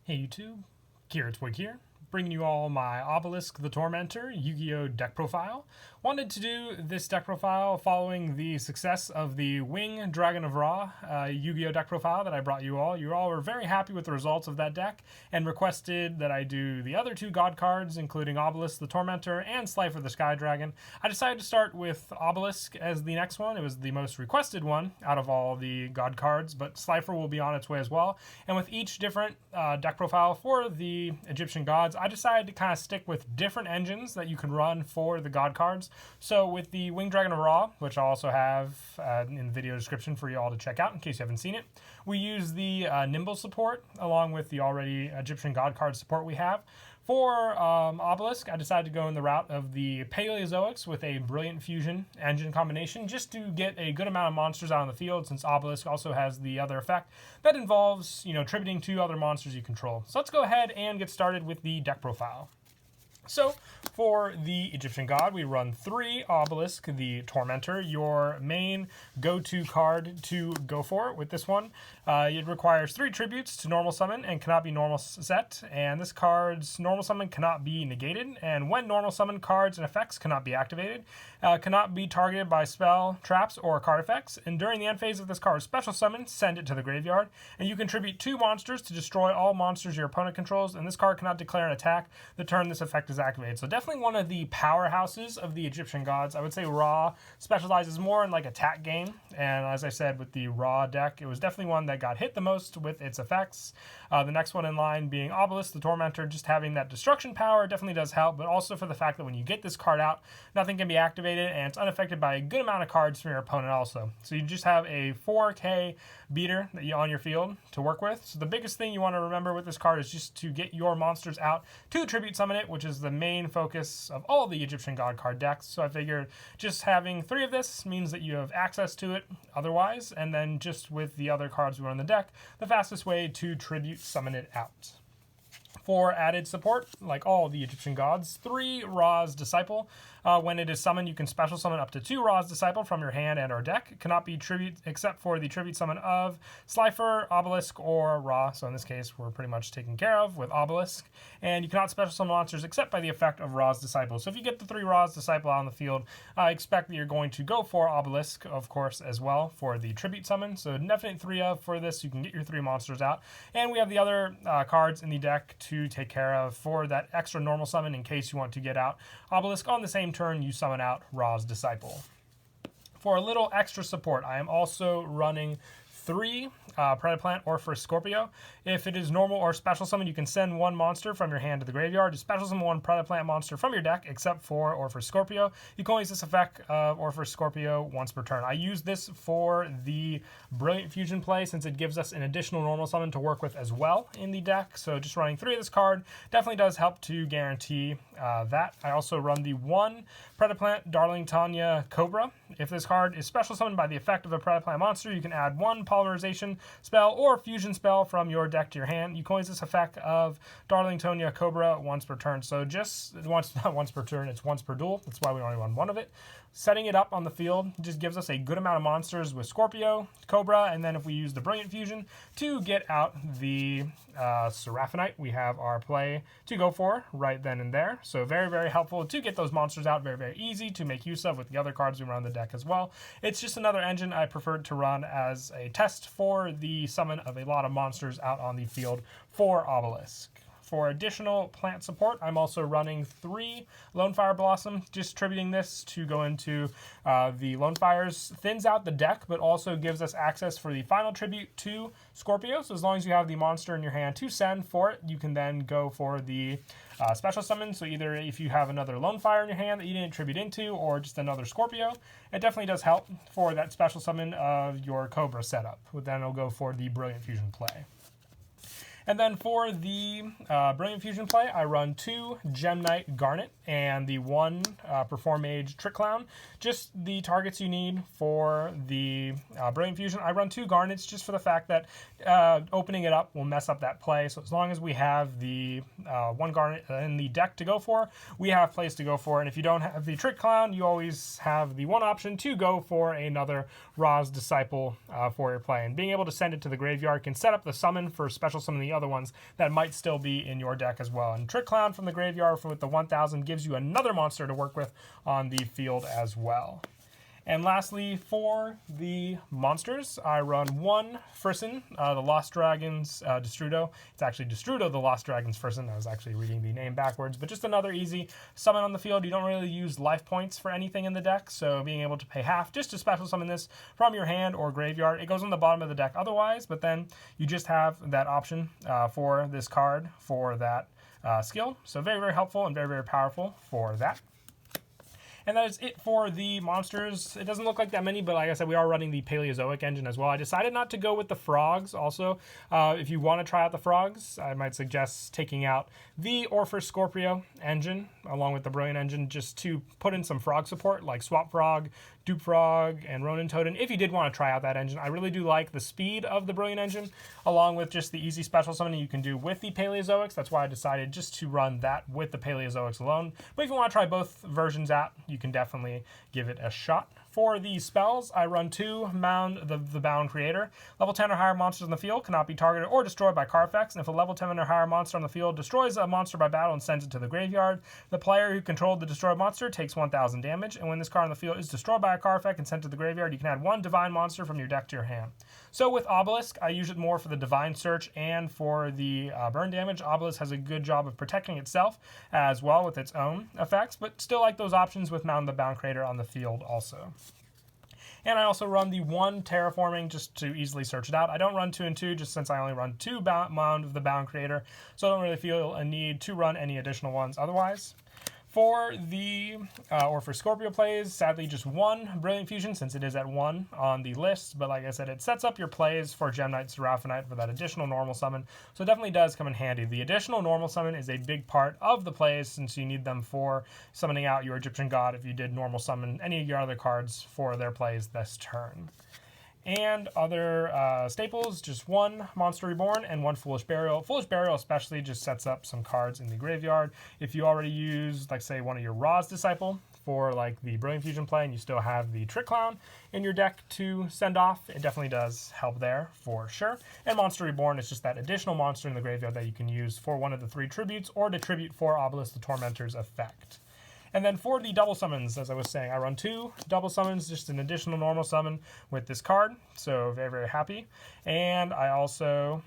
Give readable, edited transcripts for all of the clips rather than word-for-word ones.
Hey YouTube, Twig here, bringing you all my Obelisk The Tormentor Yu-Gi-Oh deck profile. Wanted to do this deck profile following the success of the Wing Dragon of Ra Yu-Gi-Oh deck profile that I brought you all. You all were very happy with the results of that deck and requested that I do the other two God cards, including Obelisk the Tormentor and Slifer the Sky Dragon. I decided to start with Obelisk as the next one. It was the most requested one out of all the God cards, but Slifer will be on its way as well. And with each different deck profile for the Egyptian gods, I decided to kind of stick with different engines that you can run for the God cards. So with the Winged Dragon of Ra, which I'll also have in the video description for you all to check out in case you haven't seen it, we use the Nimble support along with the already Egyptian God card support we have. For Obelisk, I decided to go in the route of the Paleozoics with a Brilliant Fusion engine combination just to get a good amount of monsters out on the field, since Obelisk also has the other effect that involves, tributing to other monsters you control. So let's go ahead and get started with the deck profile. So, for the Egyptian god, we run 3 Obelisk the Tormentor, your main go-to card to go for with this one. It requires 3 tributes to normal summon and cannot be normal set, and this card's normal summon cannot be negated, and when normal summon cards and effects cannot be activated, cannot be targeted by spell, traps, or card effects, and during the end phase of this card's special summon, send it to the graveyard, and you contribute 2 monsters to destroy all monsters your opponent controls, and this card cannot declare an attack the turn this effect is activated. So definitely one of the powerhouses of the Egyptian gods. I would say Ra specializes more in like attack game, and as I said with the Ra deck, it was definitely one that got hit the most with its effects. The next one in line being Obelisk the Tormentor, just having that destruction power definitely does help, but also for the fact that when you get this card out, nothing can be activated and it's unaffected by a good amount of cards from your opponent also. So you just have a 4K beater that you on your field to work with. So the biggest thing you want to remember with this card is just to get your monsters out to tribute summon it, which is the main focus of all the Egyptian god card decks. So I figured just having 3 of this means that you have access to it otherwise, and then just with the other cards we run in the deck, the fastest way to tribute summon it out. For added support, like all the Egyptian gods, 3 Ra's Disciple. When it is summoned, you can special summon up to 2 Ra's Disciple from your hand and or deck. It cannot be tribute except for the tribute summon of Slifer, Obelisk, or Ra. So in this case, we're pretty much taken care of with Obelisk. And you cannot special summon monsters except by the effect of Ra's Disciple. So if you get the 3 Ra's Disciple out on the field, I expect that you're going to go for Obelisk, of course, as well for the tribute summon. So definitely 3 of for this. You can get your 3 monsters out. And we have the other cards in the deck to take care of for that extra normal summon in case you want to get out Obelisk on the same turn you summon out Ra's Disciple. For a little extra support, I am also running 3 Predaplant or for Scorpio. If it is normal or special summon, you can send 1 monster from your hand to the graveyard to special summon 1 Predaplant monster from your deck, except for or for Scorpio. You can only use this effect of or for Scorpio once per turn. I use this for the Brilliant Fusion play since it gives us an additional normal summon to work with as well in the deck. So just running 3 of this card definitely does help to guarantee that. I also run the 1 Predaplant Darling Tanya Cobra. If this card is special summoned by the effect of a Predaplant monster, you can add 1 Polymerization spell or fusion spell from your deck to your hand. You can use this effect of Darling Tonya Cobra once per turn. So just not once per turn, it's once per duel. That's why we only run 1 of it. Setting it up on the field just gives us a good amount of monsters with Scorpio, Cobra, and then if we use the Brilliant Fusion to get out the Seraphonite, we have our play to go for right then and there. So very, very helpful to get those monsters out. Very, very easy to make use of with the other cards we run on the deck as well. It's just another engine I preferred to run as a test for the summon of a lot of monsters out on the field for Obelisk. For additional plant support, I'm also running 3 Lone Fire Blossom, just tributing this to go into the Lone Fires. Thins out the deck, but also gives us access for the final tribute to Scorpio. So as long as you have the monster in your hand to send for it, you can then go for the special summon. So either if you have another Lone Fire in your hand that you didn't tribute into, or just another Scorpio, it definitely does help for that special summon of your Cobra setup. Then it'll go for the Brilliant Fusion play. And then for the Brilliant Fusion play, I run 2 Gem Knight Garnet and the 1 Perform Mage Trick Clown. Just the targets you need for the Brilliant Fusion. I run 2 Garnets just for the fact that opening it up will mess up that play. So as long as we have the 1 Garnet in the deck to go for, we have plays to go for. And if you don't have the Trick Clown, you always have the 1 option to go for another Ra's Disciple for your play. And being able to send it to the graveyard can set up the summon for special summon the other ones that might still be in your deck as well. And Trick Clown from the graveyard with the 1000 gives you another monster to work with on the field as well. And lastly, for the monsters, I run one Frisson, the Lost Dragons Destrudo. It's actually Destrudo, the Lost Dragons Frisson. I was actually reading the name backwards, but just another easy summon on the field. You don't really use life points for anything in the deck, so being able to pay half just to special summon this from your hand or graveyard. It goes on the bottom of the deck otherwise, but then you just have that option for this card for that skill. So very, very helpful and very, very powerful for that. And that is it for the monsters. It doesn't look like that many, but like I said, we are running the Paleozoic engine as well. I decided not to go with the frogs also. If you want to try out the frogs, I might suggest taking out the Orpheus Scorpio engine along with the Brilliant engine just to put in some frog support like Swap Frog, Dupe Frog, and Ronin Totem. If you did want to try out that engine, I really do like the speed of the Brilliant engine along with just the easy special summoning you can do with the Paleozoics. That's why I decided just to run that with the Paleozoics alone. But if you want to try both versions out, you can definitely give it a shot. For the spells, I run two Mound the Bound Creator. Level 10 or higher monsters in the field cannot be targeted or destroyed by card effects. And if a level 10 or higher monster on the field destroys a monster by battle and sends it to the graveyard, the player who controlled the destroyed monster takes 1000 damage. And when this card on the field is destroyed by a card effect and sent to the graveyard, you can add one divine monster from your deck to your hand. So with Obelisk, I use it more for the divine search and for the burn damage. Obelisk has a good job of protecting itself as well with its own effects, but still like those options with Mound the Bound Creator on the field also. And I also run the one Terraforming just to easily search it out. I don't run 2 and 2 just since I only run 2 Mound of the Bound Creator, so I don't really feel a need to run any additional ones otherwise. For the Orpheus Scorpio plays, sadly just one Brilliant Fusion since it is at 1 on the list, but like I said, it sets up your plays for Gem Knight Seraphinite for that additional normal summon, so it definitely does come in handy. The additional normal summon is a big part of the plays since you need them for summoning out your Egyptian God if you did normal summon any of your other cards for their plays this turn. And other staples, just one Monster Reborn and one Foolish Burial. Foolish Burial especially just sets up some cards in the graveyard. If you already use, like say, one of your Ra's Disciple for like the Brilliant Fusion play and you still have the Trick Clown in your deck to send off, it definitely does help there for sure. And Monster Reborn is just that additional monster in the graveyard that you can use for one of the 3 tributes or to tribute for Obelisk the Tormentor's effect. And then for the double summons, as I was saying, I run 2 double summons, just an additional normal summon with this card. So very, very happy. And I also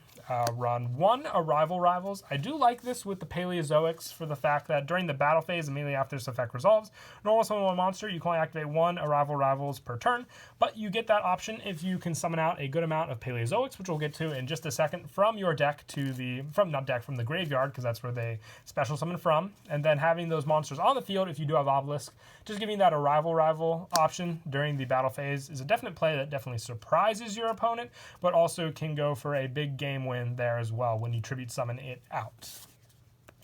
run 1 Arrival Rivals. I do like this with the Paleozoics for the fact that during the battle phase, immediately after this effect resolves, normal summon 1 monster, you can only activate 1 Arrival Rivals per turn. But you get that option if you can summon out a good amount of Paleozoics, which we'll get to in just a second, from your deck to the, from the graveyard, because that's where they special summon from. And then having those monsters on the field, if you do have Obelisk, just giving that Arrival Rival option during the battle phase is a definite play that definitely surprises your opponent, but also can go for a big game win there as well when you tribute summon it out.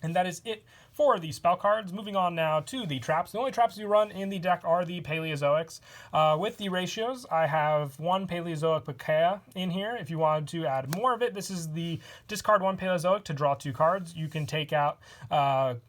And that is it for the spell cards. Moving on now to the traps. The only traps you run in the deck are the Paleozoics. With the ratios, I have 1 Paleozoic Pikaia in here. If you wanted to add more of it, this is the discard 1 Paleozoic to draw 2 cards. You can take out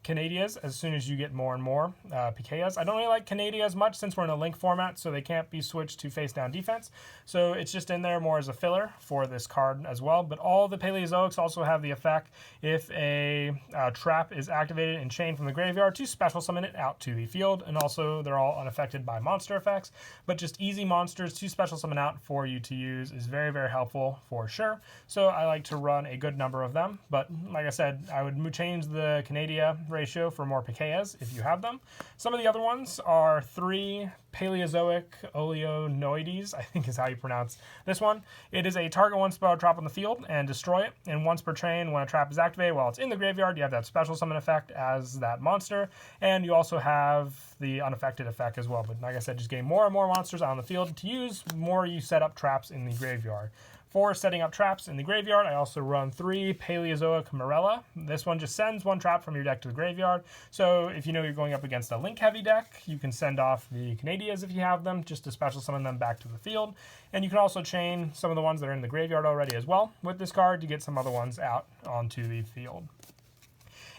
Canadias as soon as you get more and more Pikaias. I don't really like Canadia as much since we're in a link format, so they can't be switched to face down defense. So it's just in there more as a filler for this card as well. But all the Paleozoics also have the effect if a trap is activated and chained from the graveyard to special summon it out to the field, and also they're all unaffected by monster effects, but just easy monsters to special summon out for you to use is very, very helpful for sure. So I like to run a good number of them, but like I said, I would change the Canadia ratio for more Pikaias if you have them. Some of the other ones are 3 Paleozoic Oleonoides, I think is how you pronounce this one. It is a target 1 spell trap on the field and destroy it, and once per train when a trap is activated while it's in the graveyard, you have that special summon effect as that monster, and you also have the unaffected effect as well. But like I said, just getting more and more monsters on the field to use, more you set up traps in the graveyard. For setting up traps in the graveyard, I also run 3 Paleozoic Marilla. This one just sends 1 trap from your deck to the graveyard. So if you know you're going up against a link-heavy deck, you can send off the Canadias if you have them, just to special summon them back to the field. And you can also chain some of the ones that are in the graveyard already as well with this card to get some other ones out onto the field.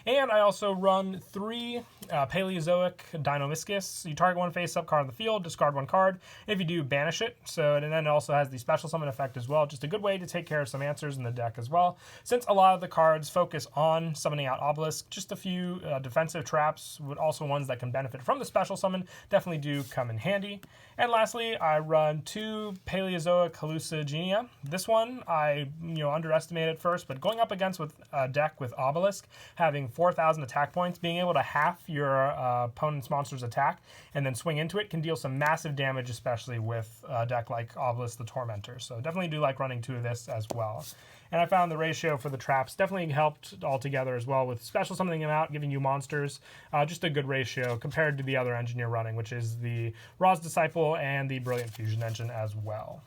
And I also run 3 Paleozoic Dino-Viscus. You target one face-up card on the field, discard 1 card. If you do, banish it. So, and then it also has the special summon effect as well. Just a good way to take care of some answers in the deck as well. Since a lot of the cards focus on summoning out Obelisk, just a few defensive traps, but also ones that can benefit from the special summon, definitely do come in handy. And lastly, I run 2 Paleozoic Hallucigenia. This one I underestimated at first, but going up against with a deck with Obelisk, having 4,000 attack points, being able to half your opponent's monster's attack and then swing into it can deal some massive damage, especially with a deck like Obelisk the Tormentor. So definitely do like running 2 of this as well. And I found the ratio for the traps definitely helped altogether as well, with special summoning them out, giving you monsters. Just a good ratio compared to the other engine you're running, which is the Ra's Disciple and the Brilliant Fusion engine as well.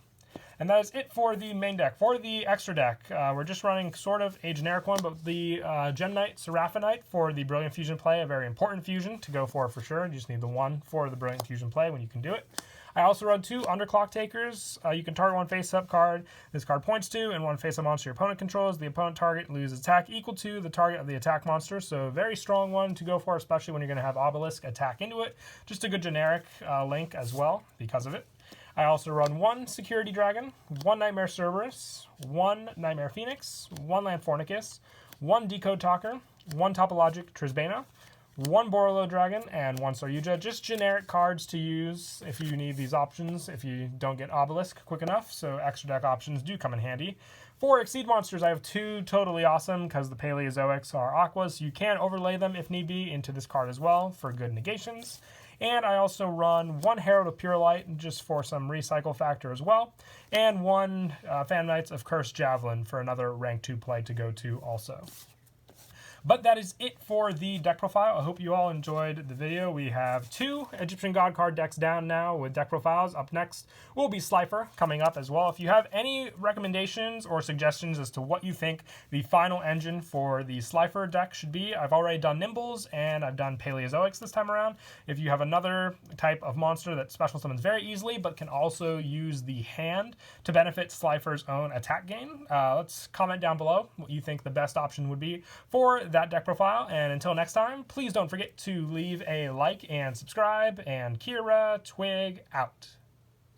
And that is it for the main deck. For the extra deck, we're just running sort of a generic one, but the Gem Knight Seraphinite for the Brilliant Fusion play, a very important fusion to go for sure. You just need the 1 for the Brilliant Fusion play when you can do it. I also run 2 Underclock Takers. You can target 1 face-up card this card points to, and 1 face-up monster your opponent controls. The opponent target loses attack equal to the target of the attack monster, so very strong one to go for, especially when you're going to have Obelisk attack into it. Just a good generic link as well because of it. I also run 1 Security Dragon, 1 Nightmare Cerberus, 1 Nightmare Phoenix, 1 Land Fornicus, 1 Decode Talker, 1 Topologic Trisbana, 1 Borolo Dragon, and 1 Star Yugioh. Just generic cards to use if you need these options, if you don't get Obelisk quick enough, so extra deck options do come in handy. For Exceed monsters, I have 2 totally awesome, because the Paleozoics are Aquas. So you can overlay them, if need be, into this card as well for good negations. And I also run 1 Herald of Pure Light, just for some recycle factor as well. And 1 Phantom Knights of Cursed Javelin for another rank 2 play to go to also. But that is it for the deck profile. I hope you all enjoyed the video. We have 2 Egyptian God card decks down now with deck profiles. Up next will be Slifer coming up as well. If you have any recommendations or suggestions as to what you think the final engine for the Slifer deck should be, I've already done Nimbles and I've done Paleozoics this time around. If you have another type of monster that special summons very easily but can also use the hand to benefit Slifer's own attack gain, let's comment down below what you think the best option would be for that deck profile. And until next time, please don't forget to leave a like and subscribe, and Kira Twig out.